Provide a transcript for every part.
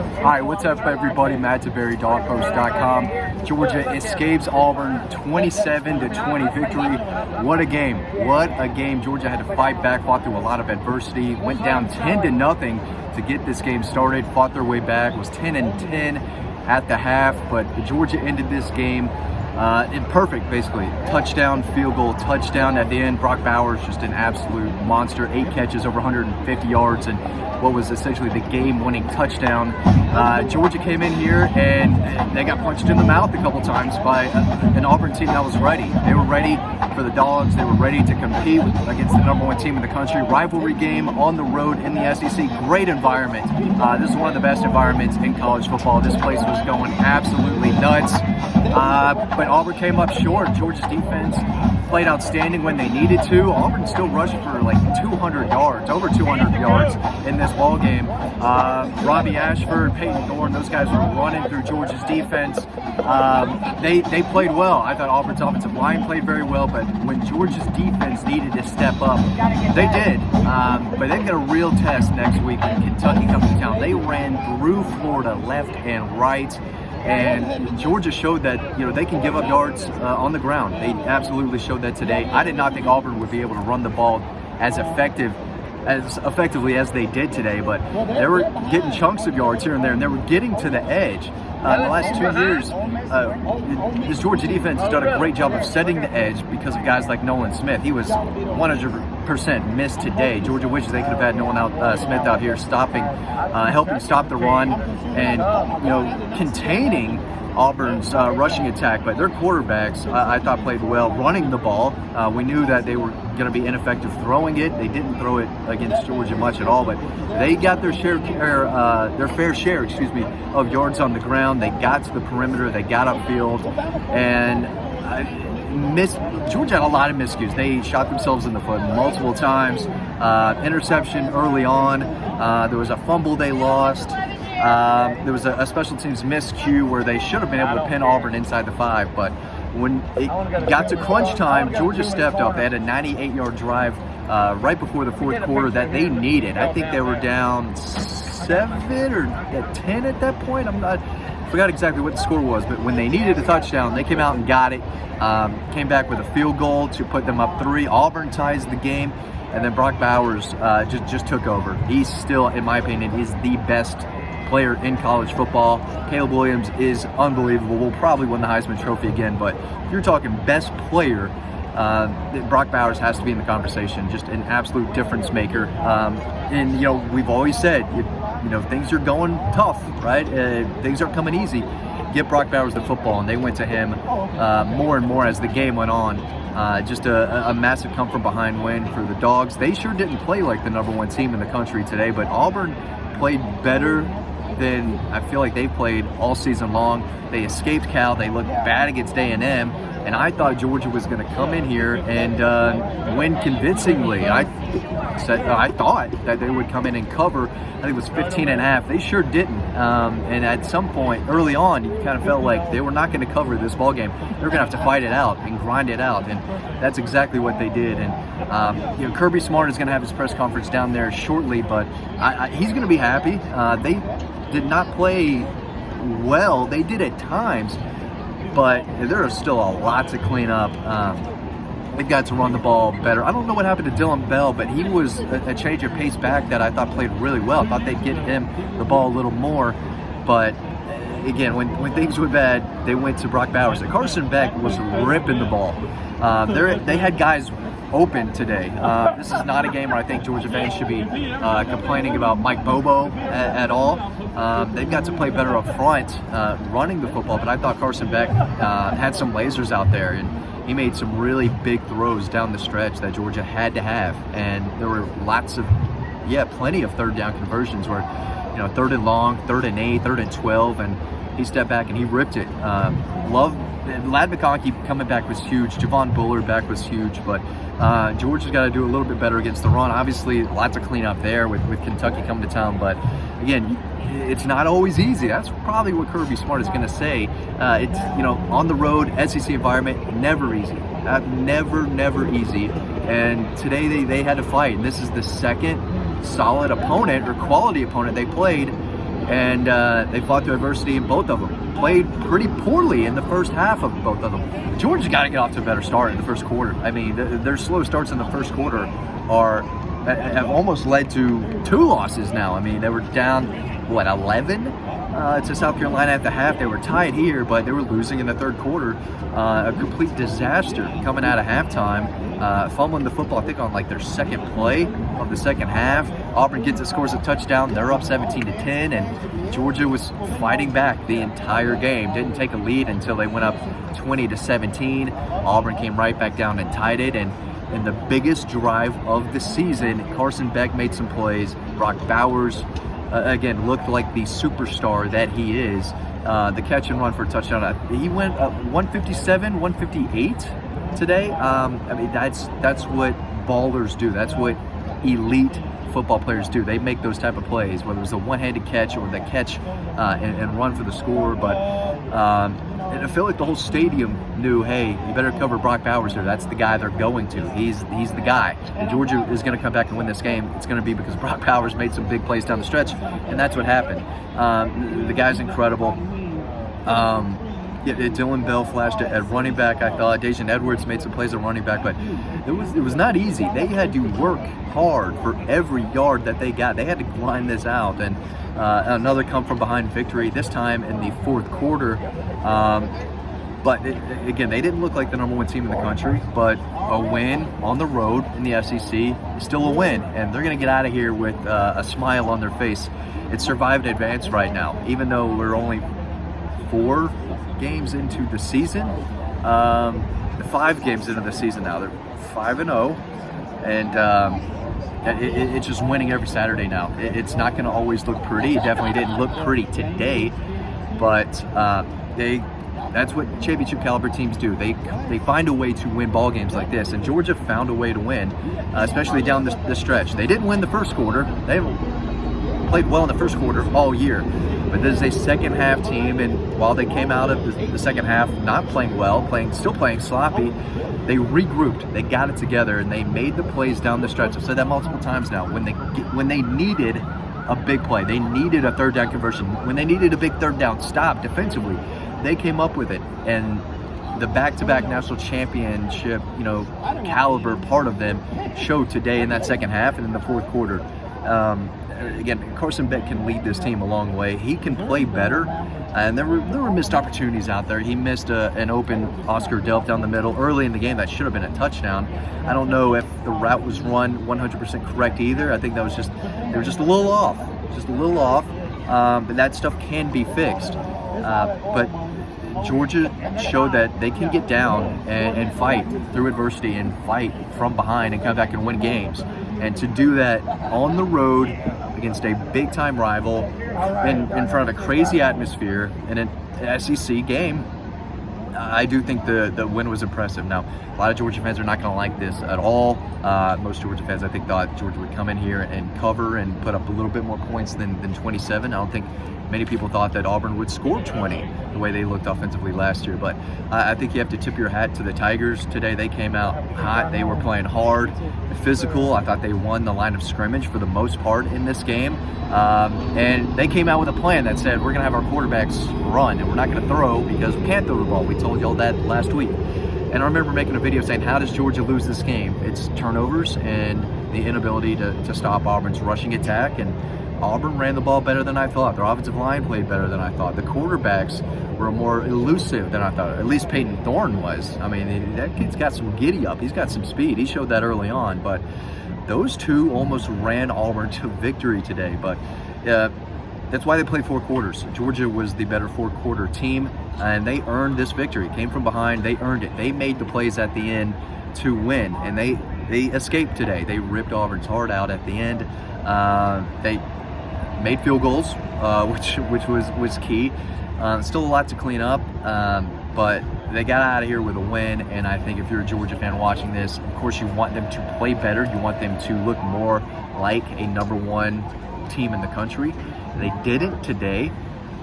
Hi, what's up, everybody? Matt DeBary, dogpost.com. Georgia escapes Auburn 27-20 victory. What a game. What a game. Georgia had to fight back, fought through a lot of adversity, went down 10-0 to get this game started, fought their way back, was 10-10 at the half, but Georgia ended this game in perfect, basically. Touchdown, field goal, touchdown at the end. Brock Bowers, just an absolute monster. 8 catches, over 150 yards, and what was essentially the game-winning touchdown. Georgia came in here and they got punched in the mouth a couple times by an Auburn team that was ready. They were ready for the Dogs. They were ready to compete against the #1 team in the country. Rivalry game on the road in the SEC. Great environment. This is one of the best environments in college football. This place was going absolutely nuts. But Auburn came up short. Georgia's defense played outstanding when they needed to. Auburn still rushed for like 200 yards, over 200 yards in this ball game. Robbie Ashford, Peyton Thorne, those guys were running through Georgia's defense. They played well. I thought Auburn's offensive line played very well, but when Georgia's defense needed to step up, they did. But they get a real test next week when Kentucky comes to town. They ran through Florida left and right. And Georgia showed that, they can give up yards on the ground. They absolutely showed that today. I did not think Auburn would be able to run the ball as effectively as they did today, but they were getting chunks of yards here and there, and they were getting to the edge. In the last 2 years, this Georgia defense has done a great job of setting the edge because of guys like Nolan Smith. He was 100% missed today. Georgia wishes they could have had Nolan Smith out here helping stop the run and containing Auburn's rushing attack, but their quarterbacks I thought played well running the ball. We knew that they were going to be ineffective throwing it. They didn't throw it against Georgia much at all, but they got their fair share, of yards on the ground. They got to the perimeter, they got upfield, and Georgia had a lot of miscues. They shot themselves in the foot multiple times. Interception early on. There was a fumble they lost. There was a special teams miscue where they should have been able to pin Auburn inside the 5, but when it got to crunch time, Georgia stepped up. They had a 98-yard drive right before the fourth quarter that they needed. I think they were down 7 or 10 at that point. I forgot exactly what the score was, but when they needed a touchdown, they came out and got it. Came back with a field goal to put them up 3. Auburn ties the game, and then Brock Bowers just took over. He's still, in my opinion, is the best player in college football. Caleb Williams is unbelievable. We'll probably win the Heisman Trophy again, but if you're talking best player, Brock Bowers has to be in the conversation. Just an absolute difference maker. And we've always said, things are going tough, right? Things aren't coming easy. Get Brock Bowers the football, and they went to him more and more as the game went on. Just a massive come from behind win for the Dogs. They sure didn't play like the #1 team in the country today, but Auburn played better than I feel like they played all season long. They escaped Cal. They looked bad against A&M, and I thought Georgia was going to come in here and win convincingly. I thought that they would come in and cover. I think it was 15.5. They sure didn't. And at some point early on, you kind of felt like they were not going to cover this ball game. They were going to have to fight it out and grind it out, and that's exactly what they did. And Kirby Smart is going to have his press conference down there shortly, but he's going to be happy. They did not play well. They did at times, but there is still a lot to clean up. They've got to run the ball better. I don't know what happened to Dylan Bell, but he was a change of pace back that I thought played really well. I thought they'd get him the ball a little more, but again, when things were bad, they went to Brock Bowers. And Carson Beck was ripping the ball. They had guys open today. This is not a game where I think Georgia fans should be complaining about Mike Bobo at all. They've got to play better up front running the football, but I thought Carson Beck had some lasers out there, and he made some really big throws down the stretch that Georgia had to have. And there were plenty of third down conversions where, 3rd and long, 3rd and 8, 3rd and 12, and he stepped back and he ripped it. Ladd McConkey coming back was huge. Javon Bullard back was huge, but Georgia's got to do a little bit better against the run. Obviously, lots of cleanup there with Kentucky coming to town, but again, it's not always easy. That's probably what Kirby Smart is going to say. It's on the road, SEC environment, never easy. Never easy. And today they had to fight, and this is the second solid opponent or quality opponent they played and they fought through adversity in both of them. Played pretty poorly in the first half of both of them. Georgia's got to get off to a better start in the first quarter. I mean, their slow starts in the first quarter have almost led to 2 losses now. I mean, they were down, 11 to South Carolina at the half. They were tied here, but they were losing in the third quarter. A complete disaster coming out of halftime. Fumbling the football, I think, on like their second play of the second half. Auburn gets it, scores a touchdown. They're up 17-10, and Georgia was fighting back the entire game. Didn't take a lead until they went up 20-17. Auburn came right back down and tied it, and in the biggest drive of the season, Carson Beck made some plays. Brock Bowers, again, looked like the superstar that he is. The catch and run for a touchdown. He went up 157, 158 today. I mean, that's what ballers do. That's what elite football players do. They make those type of plays, whether it's a one-handed catch or the catch and run for the score. But I feel like the whole stadium knew, hey, you better cover Brock Bowers here. That's the guy they're going to. He's the guy. And Georgia is going to come back and win this game. It's going to be because Brock Bowers made some big plays down the stretch, and that's what happened. The guy's incredible. Dylan Bell flashed at running back. I thought Dajan Edwards made some plays at running back, but it was not easy. They had to work hard for every yard that they got. They had to grind this out, and another come from behind victory, this time in the fourth quarter. But again, they didn't look like the number 1 team in the country, but a win on the road in the SEC is still a win, and they're going to get out of here with a smile on their face. It's survive and advance right now, even though we're only 4 games into the season, 5 games into the season now. They're 5-0, and it's just winning every Saturday now. It's not going to always look pretty. It definitely didn't look pretty today, but that's what championship caliber teams do. They find a way to win ball games like this, and Georgia found a way to win, especially down the stretch. They didn't win the first quarter. They played well in the first quarter all year, but this is a second half team, and while they came out of the second half not playing well, still playing sloppy, they regrouped, they got it together, and they made the plays down the stretch. I've said that multiple times now. When they needed a big play, they needed a third down conversion, when they needed a big third down stop defensively, they came up with it. And the back-to-back national championship, caliber part of them showed today in that second half and in the fourth quarter. Again, Carson Beck can lead this team a long way. He can play better, and there were missed opportunities out there. He missed an open Oscar Delp down the middle early in the game that should have been a touchdown. I don't know if the route was run 100% correct either. I think they were just a little off, but that stuff can be fixed. But Georgia showed that they can get down and fight through adversity and fight from behind and come back and win games. And to do that on the road against a big-time rival in front of a crazy atmosphere in an SEC game, I do think the win was impressive. Now, a lot of Georgia fans are not going to like this at all. Most Georgia fans, I think, thought Georgia would come in here and cover and put up a little bit more points than 27. I don't think many people thought that Auburn would score 20 the way they looked offensively last year. But I think you have to tip your hat to the Tigers today. They came out hot. They were playing hard, physical. I thought they won the line of scrimmage for the most part in this game. And they came out with a plan that said, we're going to have our quarterbacks run, and we're not going to throw because we can't throw the ball. We told y'all that last week. And I remember making a video saying, how does Georgia lose this game? It's turnovers and the inability to stop Auburn's rushing attack. And Auburn ran the ball better than I thought. Their offensive line played better than I thought. The quarterbacks were more elusive than I thought. At least Peyton Thorne was. I mean, that kid's got some giddy up. He's got some speed. He showed that early on. But those two almost ran Auburn to victory today. But that's why they played 4 quarters. Georgia was the better 4-quarter team, and they earned this victory. Came from behind. They earned it. They made the plays at the end to win, and they escaped today. They ripped Auburn's heart out at the end. They made field goals, which was key. Still a lot to clean up, but they got out of here with a win. And I think if you're a Georgia fan watching this, of course you want them to play better. You want them to look more like a number 1 team in the country. They didn't today,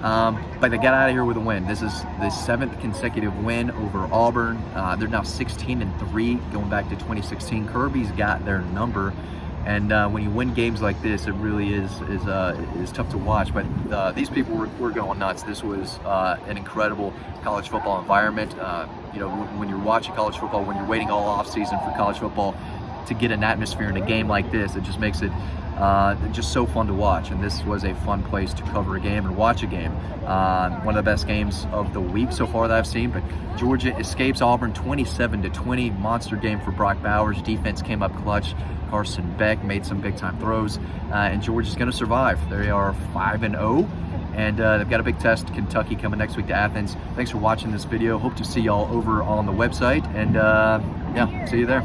but they got out of here with a win. This is the 7th consecutive win over Auburn. They're now 16-3, going back to 2016. Kirby's got their number. And when you win games like this, it really is tough to watch. But these people were going nuts. This was an incredible college football environment. You know, when you're watching college football, when you're waiting all off season for college football, to get an atmosphere in a game like this, it just makes it just so fun to watch. And this was a fun place to cover a game and watch a game. One of the best games of the week so far that I've seen. But Georgia escapes Auburn 27-20. Monster game for Brock Bowers. Defense came up clutch. Carson Beck made some big time throws, and Georgia's going to survive. They are 5-0, and they've got a big test, Kentucky, coming next week to Athens. Thanks for watching this video. Hope to see y'all over on the website, and yeah, see you there.